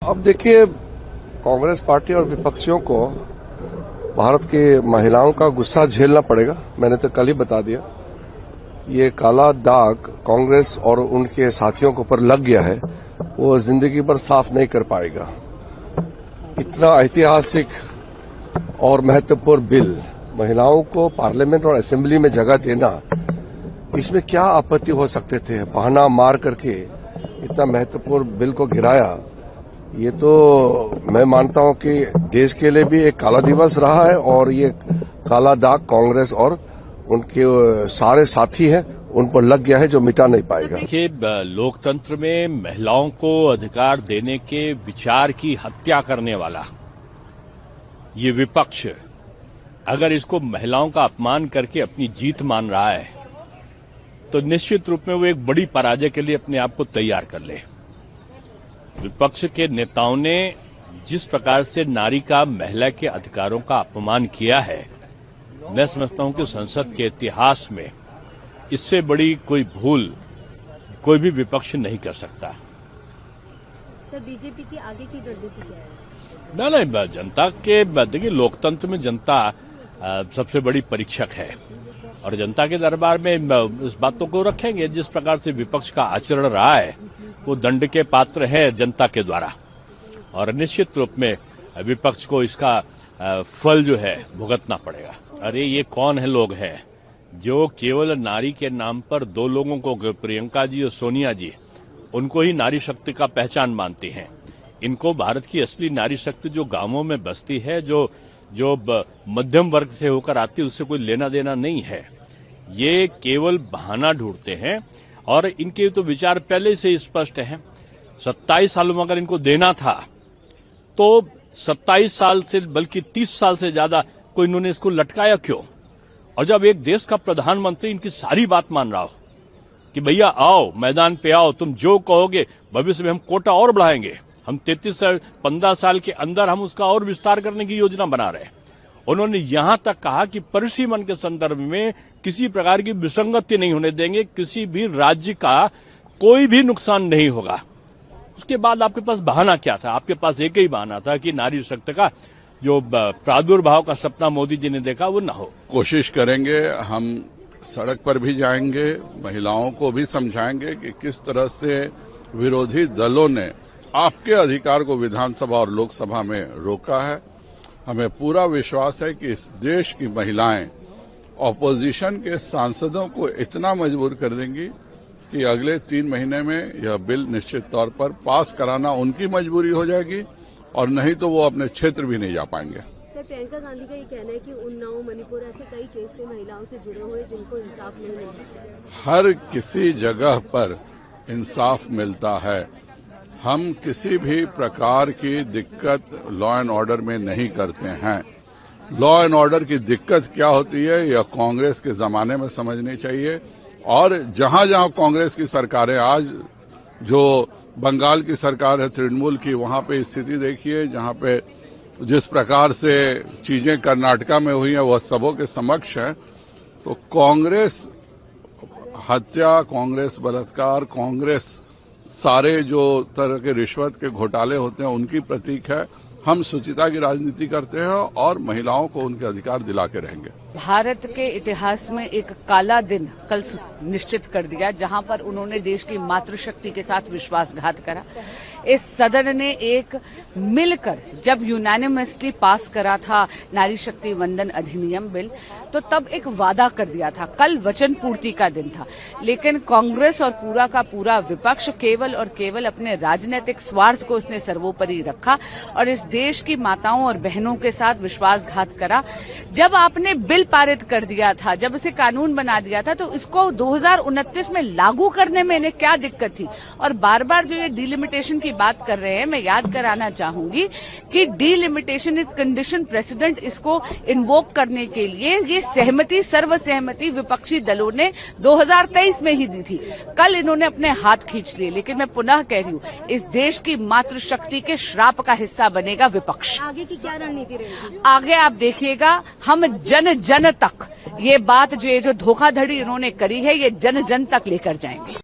अब देखिए, कांग्रेस पार्टी और विपक्षियों को भारत की महिलाओं का गुस्सा झेलना पड़ेगा। मैंने तो कल ही बता दिया, ये काला दाग कांग्रेस और उनके साथियों के ऊपर लग गया है, वो जिंदगी भर साफ नहीं कर पाएगा। इतना ऐतिहासिक और महत्वपूर्ण बिल, महिलाओं को पार्लियामेंट और असेंबली में जगह देना, इसमें क्या आपत्ति हो सकते थे? बहाना मार करके इतना महत्वपूर्ण बिल को गिराया, ये तो मैं मानता हूं कि देश के लिए भी एक काला दिवस रहा है और ये काला दाग कांग्रेस और उनके सारे साथी हैं उन पर लग गया है, जो मिटा नहीं पाएगा। देखिए, लोकतंत्र में महिलाओं को अधिकार देने के विचार की हत्या करने वाला ये विपक्ष अगर इसको महिलाओं का अपमान करके अपनी जीत मान रहा है तो निश्चित रूप में वो एक बड़ी पराजय के लिए अपने आप को तैयार कर ले। विपक्ष के नेताओं ने जिस प्रकार से नारी का, महिला के अधिकारों का अपमान किया है, मैं समझता हूं कि संसद के इतिहास में इससे बड़ी कोई भूल कोई भी विपक्ष नहीं कर सकता। सर, बीजेपी की आगे की रणनीति क्या है? नहीं, जनता के, देखिए, लोकतंत्र में जनता सबसे बड़ी परीक्षक है और जनता के दरबार में इस बातों को रखेंगे। जिस प्रकार से विपक्ष का आचरण रहा है वो दंड के पात्र है जनता के द्वारा, और निश्चित रूप में विपक्ष को इसका फल जो है भुगतना पड़ेगा। अरे ये कौन है लोग हैं जो केवल नारी के नाम पर दो लोगों को, प्रियंका जी और सोनिया जी, उनको ही नारी शक्ति का पहचान मानती हैं। इनको भारत की असली नारी शक्ति जो गांवों में बसती है, जो मध्यम वर्ग से होकर आती है, उससे कोई लेना देना नहीं है। ये केवल बहाना ढूंढते हैं और इनके तो विचार पहले से स्पष्ट हैं। 27 सालों में अगर इनको देना था तो 27 साल से, बल्कि 30 साल से ज्यादा कोई इन्होंने इसको लटकाया क्यों? और जब एक देश का प्रधानमंत्री इनकी सारी बात मान रहा हो कि भैया आओ, मैदान पे आओ, तुम जो कहोगे, भविष्य में हम कोटा और बढ़ाएंगे, हम 15 साल के अंदर हम उसका और विस्तार करने की योजना बना रहे हैं। उन्होंने यहां तक कहा कि परिसीमन के संदर्भ में किसी प्रकार की विसंगति नहीं होने देंगे, किसी भी राज्य का कोई भी नुकसान नहीं होगा। उसके बाद आपके पास बहाना क्या था? आपके पास एक ही बहाना था कि नारी शक्ति का जो प्रादुर्भाव का सपना मोदी जी ने देखा वो ना हो। कोशिश करेंगे, हम सड़क पर भी जाएंगे, महिलाओं को भी समझाएंगे कि किस तरह से विरोधी दलों ने आपके अधिकार को विधानसभा और लोकसभा में रोका है। हमें पूरा विश्वास है कि इस देश की महिलाएं ऑपोजिशन के सांसदों को इतना मजबूर कर देंगी कि अगले 3 महीने में यह बिल निश्चित तौर पर पास कराना उनकी मजबूरी हो जाएगी, और नहीं तो वो अपने क्षेत्र भी नहीं जा पाएंगे। सर, प्रियंका गांधी का ये कहना है कि उन्नाव, मणिपुर, ऐसे कई केस थे महिलाओं से जुड़े हुए जिनको इंसाफ नहीं मिलता। हर किसी जगह पर इंसाफ मिलता है। हम किसी भी प्रकार की दिक्कत लॉ एंड ऑर्डर में नहीं करते हैं। लॉ एंड ऑर्डर की दिक्कत क्या होती है यह कांग्रेस के जमाने में समझनी चाहिए, और जहां जहां कांग्रेस की सरकारें, आज जो बंगाल की सरकार है तृणमूल की, वहां पे स्थिति देखिए, जहां पे जिस प्रकार से चीजें कर्नाटका में हुई हैं वह सबों के समक्ष है। तो कांग्रेस हत्या, कांग्रेस बलात्कार, कांग्रेस सारे जो तरह के रिश्वत के घोटाले होते हैं उनकी प्रतीक है। हम सुचिता की राजनीति करते हैं और महिलाओं को उनके अधिकार दिला के रहेंगे। भारत के इतिहास में एक काला दिन कल निश्चित कर दिया, जहां पर उन्होंने देश की मातृशक्ति के साथ विश्वासघात करा। इस सदन ने एक मिलकर जब यूनानिमसली पास करा था नारी शक्ति वंदन अधिनियम बिल, तो तब एक वादा कर दिया था, कल वचन पूर्ति का दिन था। लेकिन कांग्रेस और पूरा का पूरा विपक्ष केवल और केवल अपने राजनीतिक स्वार्थ को उसने सर्वोपरि रखा और इस देश की माताओं और बहनों के साथ विश्वासघात करा। जब आपने बिल पारित कर दिया था, जब इसे कानून बना दिया था, तो इसको 2029 में लागू करने में इन्हें क्या दिक्कत थी? और बार बार जो ये डिलिमिटेशन की बात कर रहे हैं, मैं याद कराना चाहूंगी कि डिलिमिटेशन इज कंडीशन प्रेसिडेंट, इसको इन्वोक करने के लिए ये सहमति, सर्वसहमति विपक्षी दलों ने 2023 में ही दी थी। कल इन्होंने अपने हाथ खींच लिए। लेकिन मैं पुनः कह रही हूं, इस देश की मातृशक्ति के श्राप का हिस्सा बनेगा विपक्ष। आगे की क्या रणनीति रहेगी? आगे आप देखिएगा, हम जन जन तक ये बात, जो धोखाधड़ी इन्होंने करी है, ये जन जन तक लेकर जाएंगे।